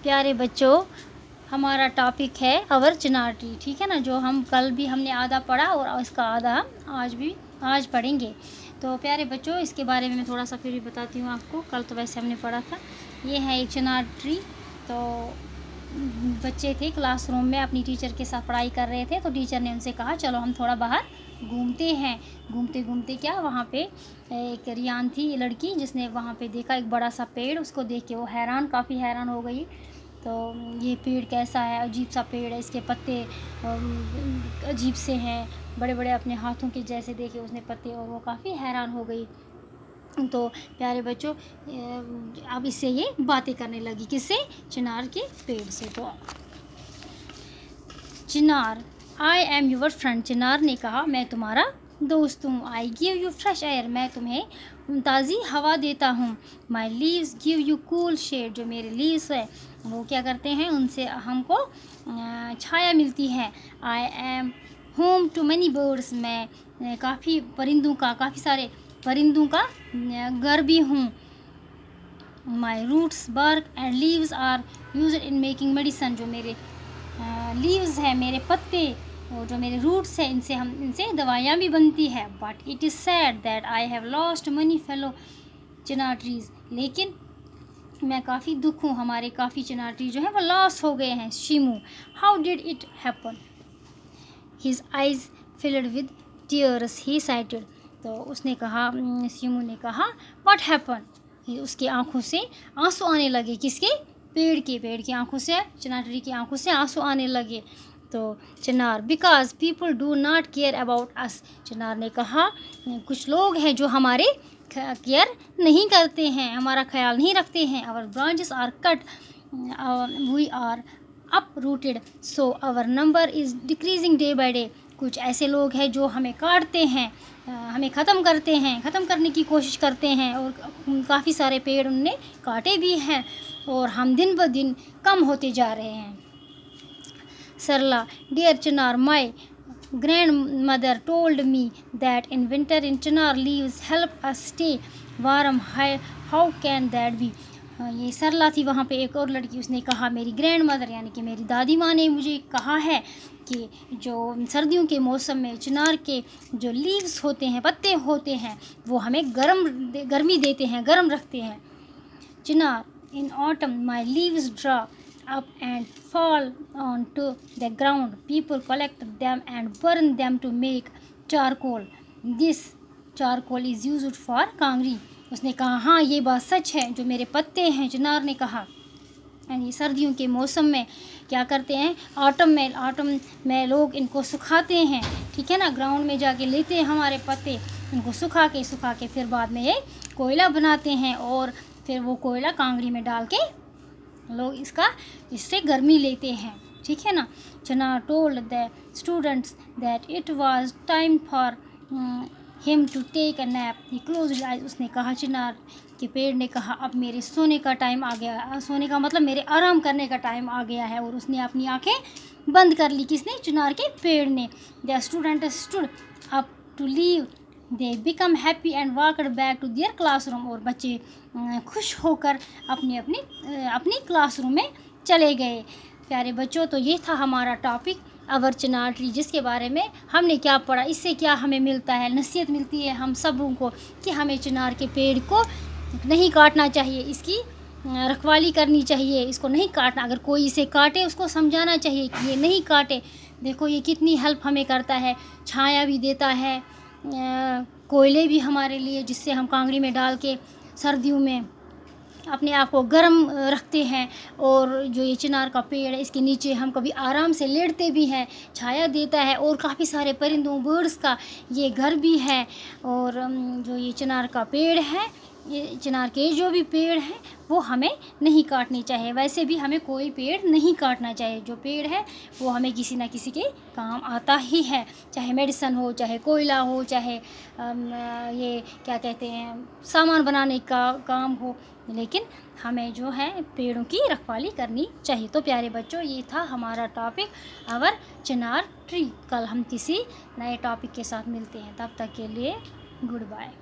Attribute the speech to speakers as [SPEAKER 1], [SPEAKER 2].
[SPEAKER 1] प्यारे बच्चों, हमारा टॉपिक है अवर चिनार ट्री, ठीक है ना। जो हम कल भी हमने आधा पढ़ा और इसका आधा हम आज पढ़ेंगे। तो प्यारे बच्चों, इसके बारे में मैं थोड़ा सा फिर भी बताती हूँ आपको। कल तो वैसे हमने पढ़ा था। ये है एक चिनार ट्री। तो बच्चे थे क्लासरूम में, अपनी टीचर के साथ पढ़ाई कर रहे थे। तो टीचर ने उनसे कहा चलो हम थोड़ा बाहर घूमते हैं। घूमते घूमते क्या, वहाँ पे एक रियान थी लड़की, जिसने वहाँ पे देखा एक बड़ा सा पेड़। उसको देख के वो काफ़ी हैरान हो गई। तो ये पेड़ कैसा है, अजीब सा पेड़ है, इसके पत्ते अजीब से हैं, बड़े बड़े अपने हाथों के जैसे देखे उसने पत्ते, और वो काफ़ी हैरान हो गई। तो प्यारे बच्चों, अब इससे ये बातें करने लगी, किससे? चिनार के पेड़ से। तो Chinar, I am your friend. Chinar ने कहा मैं तुम्हारा दोस्त हूँ। I give you fresh air, मैं तुम्हें ताज़ी हवा देता हूँ। My leaves give you cool shade, जो मेरे लीव्स है वो क्या करते हैं, उनसे हमको छाया मिलती है। I am home to many birds, मैं काफ़ी सारे परिंदों का घर भी हूँ। My roots bark and leaves are use in making medicine, जो मेरे लीव्स है, मेरे पत्ते और जो मेरे रूट्स हैं, इनसे दवाइयाँ भी बनती है। But it is sad that I have lost money fellow Chinar trees, लेकिन मैं काफ़ी दुख हूँ, हमारे काफ़ी चिनार ट्री जो है वो लॉस हो गए हैं। Shimu, how did it happen? His eyes filled with tears, he sighted. तो उसने कहा, शिमू ने कहा व्हाट हैपन? उसकी आंखों से आंसू आने लगे। किसके? पेड़ की आंखों से, चिनार ट्री की आंखों से आंसू आने लगे। तो Chinar, because people do not care about us. Chinar ने कहा कुछ लोग हैं जो हमारे केयर नहीं करते हैं, हमारा ख्याल नहीं रखते हैं। Our branches are cut, we are up rooted, so our number is decreasing day by day. कुछ ऐसे लोग हैं जो हमें काटते हैं, हमें ख़त्म करने की कोशिश करते हैं, और काफ़ी सारे पेड़ उनने काटे भी हैं, और हम दिन ब दिन कम होते जा रहे हैं। सरला, dear Chinar, my grandmother told me that in winter in chinar leaves help us stay warm. How can that be? ये सरला थी वहाँ पे एक और लड़की, उसने कहा मेरी ग्रैंड मदर यानी कि मेरी दादी माँ ने मुझे कहा है कि जो सर्दियों के मौसम में चिनार के जो लीव्स होते हैं, पत्ते होते हैं, वो हमें गर्मी देते हैं, गर्म रखते हैं। चिनार, in autumn my leaves drop up and fall onto the ground. People collect them and burn them to make charcoal. This charcoal is used for kangri. उसने कहा हाँ ये बात सच है, जो मेरे पत्ते हैं, चिनार ने कहा, यानी सर्दियों के मौसम में क्या करते हैं, ऑटम में लोग इनको सुखाते हैं, ठीक है ना। ग्राउंड में जाके लेते हैं हमारे पत्ते, इनको सुखा के फिर बाद में ये कोयला बनाते हैं, और फिर वो कोयला कांगड़ी में डाल के लोग इससे गर्मी लेते हैं, ठीक है ना। Chinar told the students that it was time for him to take a nap. He closed eyes, उसने कहा, चिनार के पेड़ ने कहा अब मेरे सोने का टाइम आ गया। सोने का मतलब मेरे आराम करने का टाइम आ गया है, और उसने अपनी आंखें बंद कर ली। किसने? चिनार के पेड़ ने। The student stood up to leave, they become happy and walked back to their classroom, और बच्चे खुश होकर अपनी क्लासरूम में चले गए। प्यारे बच्चों, तो ये था हमारा टॉपिक अवर चिनार ट्री, जिसके बारे में हमने क्या पढ़ा, इससे क्या हमें मिलता है, नसीहत मिलती है हम सबों को कि हमें चिनार के पेड़ को नहीं काटना चाहिए, इसकी रखवाली करनी चाहिए, इसको नहीं काटना। अगर कोई इसे काटे उसको समझाना चाहिए कि ये नहीं काटे। देखो ये कितनी हेल्प हमें करता है, छाया भी देता है, कोयले भी हमारे लिए, जिससे हम कांगड़ी में डाल के सर्दियों में अपने आप को गर्म रखते हैं। और जो ये चिनार का पेड़ है, इसके नीचे हम कभी आराम से लेटते भी हैं, छाया देता है, और काफ़ी सारे परिंदों, बर्ड्स का ये घर भी है। और जो ये चिनार का पेड़ है, ये चिनार के जो भी पेड़ हैं वो हमें नहीं काटने चाहिए। वैसे भी हमें कोई पेड़ नहीं काटना चाहिए, जो पेड़ है वो हमें किसी ना किसी के काम आता ही है, चाहे मेडिसन हो, चाहे कोयला हो, चाहे ये क्या कहते हैं सामान बनाने का काम हो, लेकिन हमें जो है पेड़ों की रखवाली करनी चाहिए। तो प्यारे बच्चों, ये था हमारा टॉपिक अवर चिनार ट्री। कल हम किसी नए टॉपिक के साथ मिलते हैं, तब तक के लिए गुड बाय।